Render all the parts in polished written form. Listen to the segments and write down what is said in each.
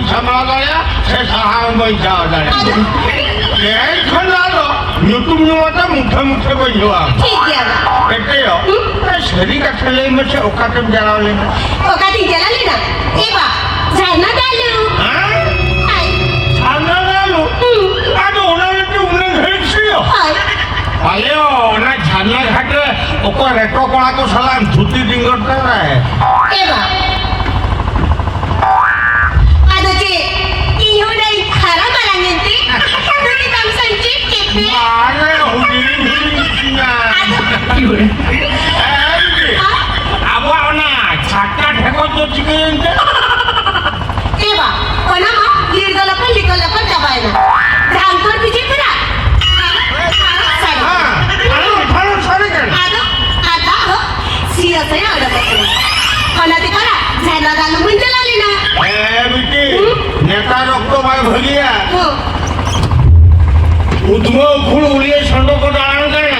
sama saya saham baca dari. kenal YouTube nyata muka baca. ठीक है Kete yo, seri kata lain macam okatem jalan lain. ओकाती जला लेना ए बा झरना डालू हाय Sana lalu, ada orang itu orang hersio. हाय Aleo, na jana khate, oko reto kora ko salam dhuti dinggot na hai. ए बा आदोचे इहोडे खरा मारांगेंती आदोचे काम संचित केपे Mana hudi na. Abu ana, chakka theko to chicken. ए बा कोना मा लिरगलपन लिकलपन दबायना धानकर बिजे पुरा Halo, sorry kan. आदो आदा हो सियासय अडकतो कोना ते करा झरना डालू म्हणजे लाली ना Biti, neta rokto bhai bhagiya. हो Udmo khul uliye sondo ko dalan karna.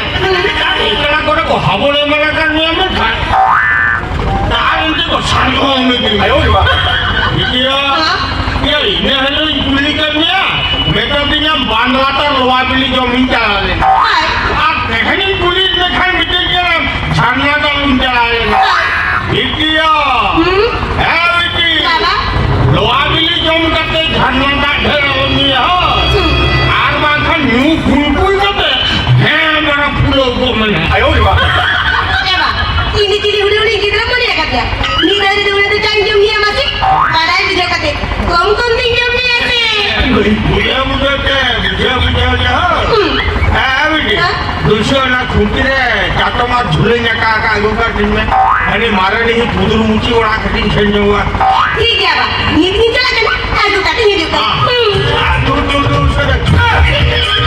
Ikala kore ko habole mala karni ame kha. Dar inte ko sango ame ki. Ayo ba. Bikiya. Ya ine halo puli karniya. Meta dinya bandlata loa bili jomin chalale. हाय Aap dekhani pulis dekhan bite ke jhanna dalun chalale. Bikiya. Biti. बाबा लोहा बिली जम करते झरना का ढेर होनी हो R बाखन new फुल करते हैं बड़ा फूलों को मैंने आयो रे बा ए बा इनी चिली हुडी हुडी गिदरा कोणी एखाद्या निदारी देऊन ते टाइम घेऊन ये मासी काढाय बिजे कते कोण दिन घेऊन येते मुझे है बिटी दूसरा ना खूंटी रे चाटो मार झूले का आगू का दिन में अरे मारे नहीं पुदुर मुची उड़ा कटिंग छेड़ हुआ ठीक है बा नीति चला के ना आलू काटे नहीं देता दूर से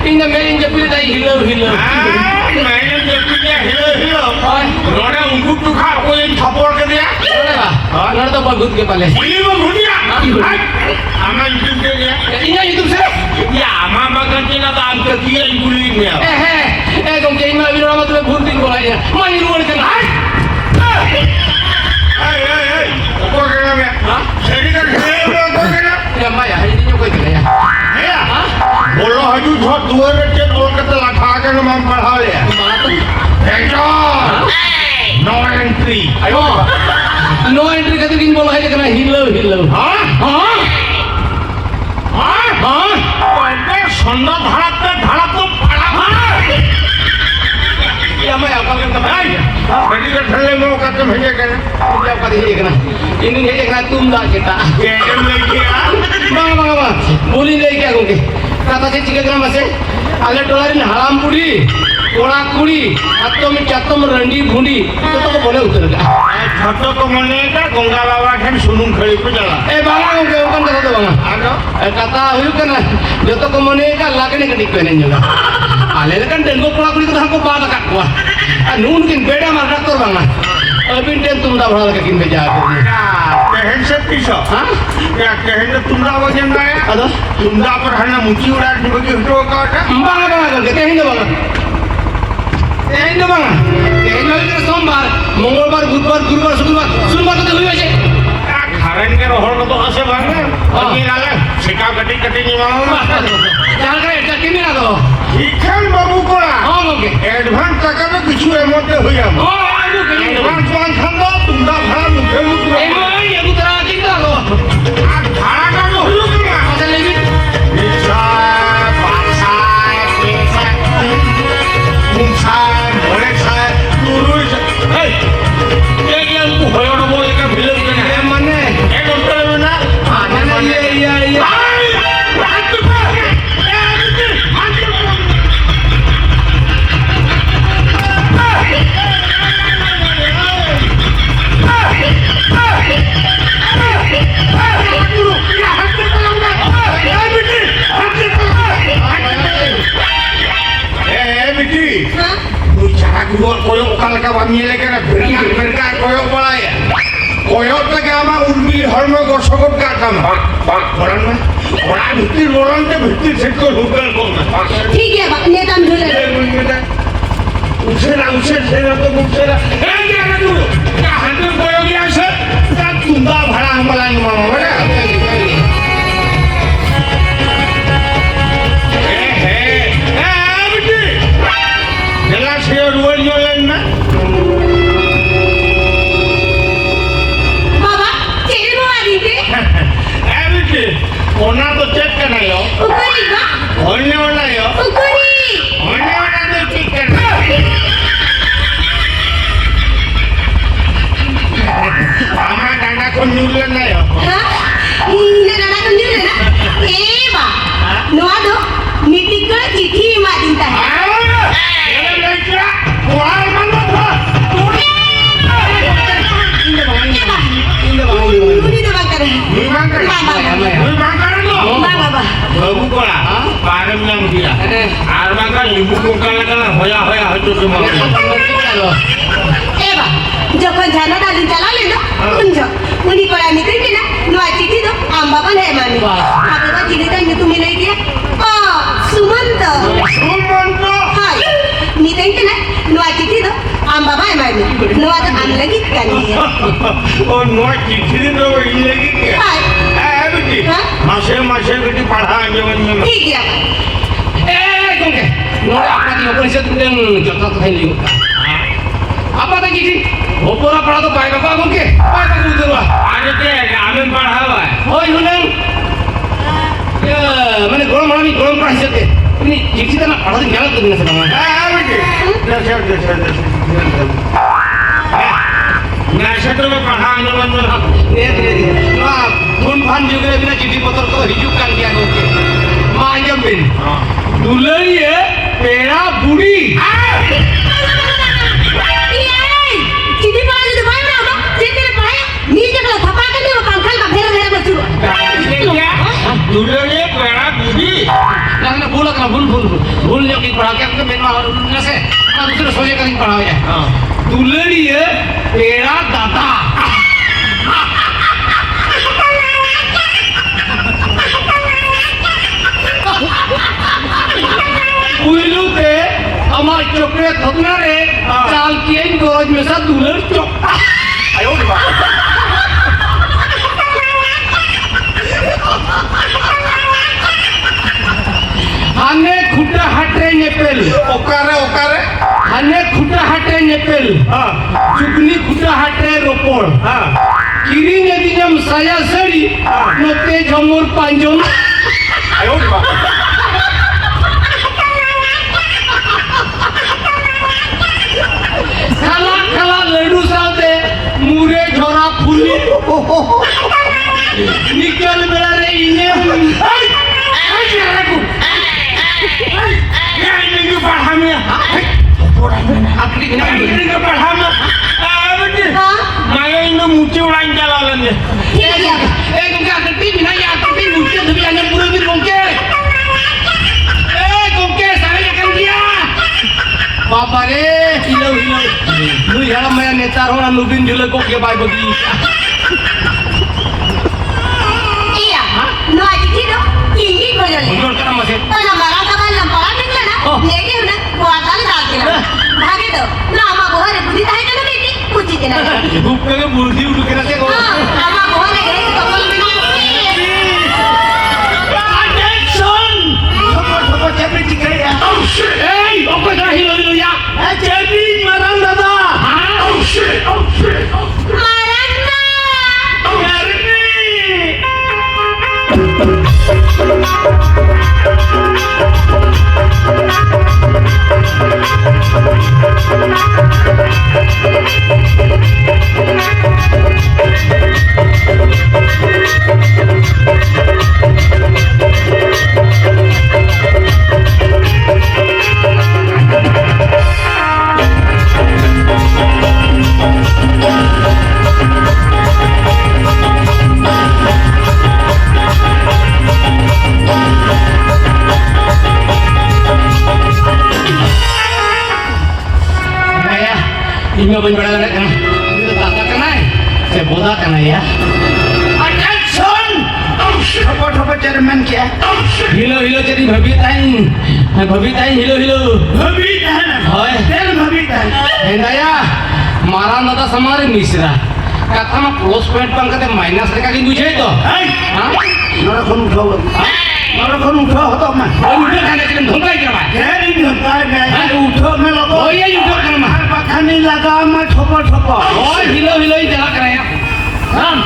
Inda merin jepil dai hilo. मैंने देखी क्या हिलो रोने उनको तो खा कोई थप्पड़ कर दिया Nada to bagut ke pale. हिली में भुनिया हमें यूट्यूब के लिए Inya YouTube se. या हमारा बगल के ना तो आपके किया इकुली में Gongke ina biro ma tu bhut din bola ya. Mani ruan ke na. को कहना मैं शेरी का खेल को कहना Ya maya hari ni koi ke ya. बोलो हजू थोड़ा दुआर के तोड़ के तो लखा के नाम पढ़ा ले no entry Ayo. No entry ka tu kin bola hai kana hilo. हाँ हाँ पहले सुंदर धड़क तो पड़ा Ya maya apa kan tamai. बेटी के ठल्ले में वो कहते भेजे कहना Ya apa dia kana. Ini he kana tum da kita. Game लेके आ Bang. Boli le ke gongke. Kata se chike kana mase. Ale dolari haram puri. कोड़ा कुड़ी अत्तम चत्तम रंडी भुंडी तो बोले उतर का छतो को मने का गंगा बाबा ठन सुनुम खड़ी को चला ए बाला के ओकन कथा तो बांगा आनो कथा हुई कना जतो को मने का लागने कटिक पेने जला आले कन डेंगो कोड़ा कुड़ी को हमको बात काटवा नून किन बेड़ा मार डॉक्टर बांगा अभी टेन तुम दा भड़ा किन भेजा कहन से पीछो हां क्या कहन से तुम दा वजन ना है अदो तुम दा पर हना मुची उड़ा के हटो का बांगा के हिंदो बांगा सोमवार मंगलवार बुधवार गुरुवार शुक्रवार सोमवार तो हुई है खारन के रोहर को तो ऐसे भागना ये लाले शिका कटी नहीं मालूम चल करे এটা কিনে না তো इखन बाबू कोड़ा हां ओके एडवांस টাকা में কিছু এমতে হইয়া ও আলু কিনে एडवांस মান খান্দা তোমরা ভাড়া মুখে মুখে এই মই এগুতরা কিনতা গো আর ভাড়াটা তো হলো না আচ্ছা লেবি ইচ্ছা বাসা পেশা মুখা মনে ছায় তুরুই এই এই আমকু হয়ো না বলে কা ভিলে না এ মানে এ করতে হবে না মানে ইয়া oka leka bangi leka na berka koyok balaya. Koyok leka ama urbi hormo gosokot ka kama. Bolan na. Bolan bhitir set ko hukal ko na. ठीक है बा नेता हम झूले उसेरा तो उसेरा ए क्या ना तू क्या हंडे कोयok या से का तुंदा भरा हमला मामा बड़ा बाबा तेरे में आ रही थी होना तो चेक करना यो उकरी बा होने वाला यो उकरी होने वाला तो चेक करना हमारा डांडा को न्यूज़ लेना यो हाँ ने नाना को झूले ना ए बा नोआ दो मीटिंग को चिट्ठी मार दिता है ये लड़का तुम्हारा मन मत था उनी दो बात कर मुई मांग कर लो बाबा बाबू कोला पारम नाम दिया आर मांगा लिंबू को काला काला होया होया हो तो तुम ए बा যখন জানা দাদি চালালে না কুঞ্জ উনি করা নিতে কি না নয় চিঠি দো আম বাবা নাই মানে আপনারা চিঠিটা নিয়ে তুমি লই গিয়া ও সুমন্ত সুমন্ত হাই নিতে কি না নয় চিঠি দো আম বাবা মানে নয় তো আম লাগি কানি ओ नो चिट्ठी दो ये की हाय ए बेटी हाँ? मासे बेटी पढ़ा जीवन में ঠিক আছে Eh, kongke. Nora apa di operasi tentang jatuh tuh ini juga. Apa tadi sih? Opera pernah tuh baik apa kongke? Baik aku itu lah. आज के आमें पढ़ा हुआ है Oh, Yunan. Ya, mana golong malam ini golong pernah sih. Ini jadi kita nak pernah tinggal tuh dengan sedang. ए बेटी दस नशे तो में पढ़ा जीवन में Lihat, lihat. Nah, pun pan juga bila jadi motor tuh hijaukan dia kongke. Macam ini. Dulu ya, pera budi. চিঠি পড়া যদি ভয় না হতো যেতে পড়ে নিজে গেলে থাপা কেন কাঙ্খাল का घेर घेर बचू क्या दूल्हे ये पेड़ा दूधी Nah, na भूल जो कि पढ़ा के हमको मेन में से ना दूसरे सोचे कहीं पढ़ा है दुल्हन ये पेड़ा दाता उइलू ते हमार चोकरे थपना रे चाल किए गोज में सा दुल्हन चोक आयो रे बाप हाने खुटा हटे नेपेल ओकारे हाने खुटा हटे नेपेल हाँ चुगनी खुटा हटे रोपड़ हाँ किरी नदी जम साया सड़ी नोते झमोर पांजों आयो रे बाप खाला खाला लड्डू साथे मुरे झोरा फुली निकल बेला रे इने क्या इनके पढ़ा में आखिरी बिना इनके पढ़ा में बेटी हाँ माया इन्हें मुझे उड़ान चला लेंगे ঠিক আছে eh kongke akhirnya biنا ya akhirnya lucu tapi hanya pura bir kongke kongke saya akan dia Papa re hilau lu ya maya netar orang nubin jule kongke bai bagi iya নয় চিঠি দো ইঙ্গি করে le mundur kana masih तो हमारा का लंबा निकला ना लेके उन्हें बोतल डाल के भागे दो ना हमारा बोहरे बुद्धि है ना बेटी कुछ ही ना Ibu kagak burdi udah kena teko. हमारा बोहरे गए तो कल में Attention Sopo cepi cikre ya. Hey, oke dah hilo ya. Cepi marang dada Oh shit. मारना Karni Ini apa yang berada kan? Itu tak kenal. Saya bodoh kenal ya. Attention! Apa Jerman क्या? Hilo jadi babitain hilo. भविता है ना? होय. तेल भविता है. Hendaya, marah nada samari misra. Kata mah plus point bang kata minus mereka gitu je itu. Hei, Hah? नरा कौन उठाओ? नरा कौन उठाओ होता मैं? Oh udah kan kita dhongkai kira mah. तेरी धक्का मैं उठो मैं लगो. Oh iya udah kan mah. पखानी लगा मैं ठोपा. Oh hilo ini jalan kena ya. Ham.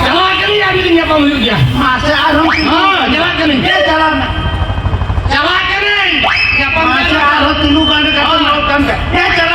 Jalan kena ya ini apa mau dia? मासे आरम Ah jalan kena. ये चलाना. Jalan kena. Siapa मासे mau? आरम तीनों गाने का तो नौ काम का. ये चला